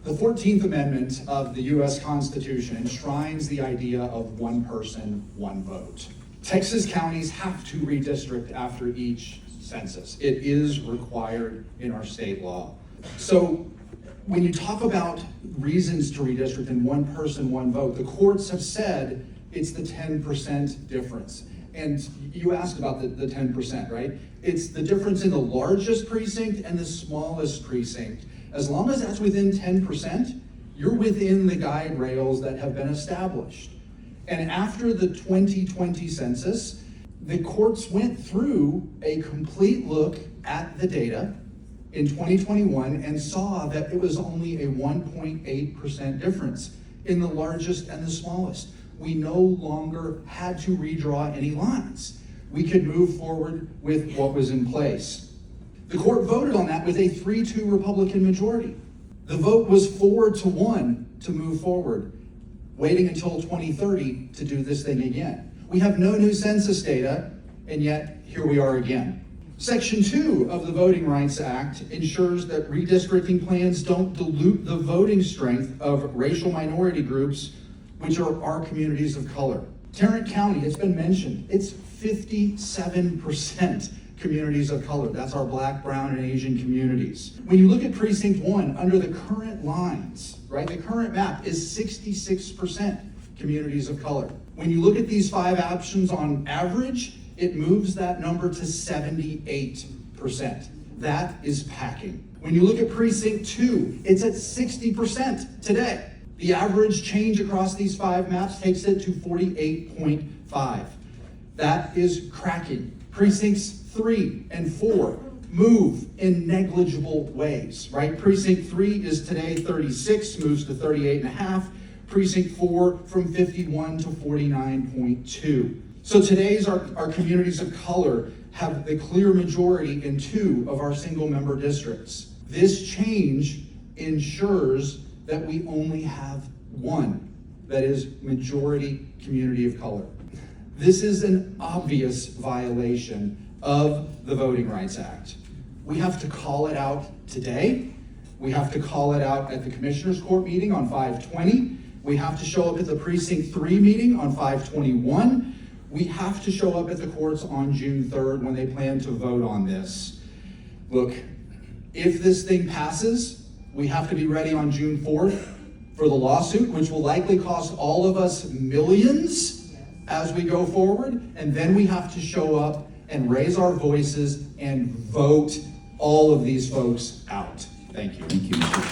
The 14th Amendment of the U.S. Constitution enshrines the idea of one person, one vote. Texas counties have to redistrict after each census. It is required in our state law. So when you talk about reasons to redistrict in one person, one vote, the courts have said it's the 10% difference. And you asked about the 10%, right? It's the difference in the largest precinct and the smallest precinct. As long as that's within 10%, you're within the guide rails that have been established. And after the 2020 census, the courts went through a complete look at the data in 2021 and saw that it was only a 1.8% difference in the largest and the smallest. We no longer had to redraw any lines. We could move forward with what was in place. The court voted on that with a 3-2 Republican majority. The vote was 4-1 to move forward, waiting until 2030 to do this thing again. We have no new census data, and yet here we are again. Section 2 of the Voting Rights Act ensures that redistricting plans don't dilute the voting strength of racial minority groups, which are our communities of color. Tarrant County, it's been mentioned, it's 57% communities of color. That's our Black, brown, and Asian communities. When you look at precinct 1, under the current lines, right, the current map is 66% communities of color. When you look at these 5 options on average, it moves that number to 78%. That is packing. When you look at precinct 2, it's at 60% today. The average change across these 5 maps takes it to 48.5. That is cracking. Precincts 3 and 4 move in negligible ways, right? Precinct 3 is today 36, moves to 38.5. Precinct 4 from 51 to 49.2. So today's our communities of color have the clear majority in 2 of our single member districts. This change ensures that we only have 1 that is majority community of color. This is an obvious violation of the Voting Rights Act. We have to call it out today. We have to call it out at the Commissioners Court meeting on 5/20. We have to show up at the Precinct 3 meeting on 5/21. We have to show up at the courts on June 3rd when they plan to vote on this. Look, if this thing passes, we have to be ready on June 4th for the lawsuit, which will likely cost all of us millions as we go forward. And then we have to show up and raise our voices and vote all of these folks out. Thank you. Thank you, Mr.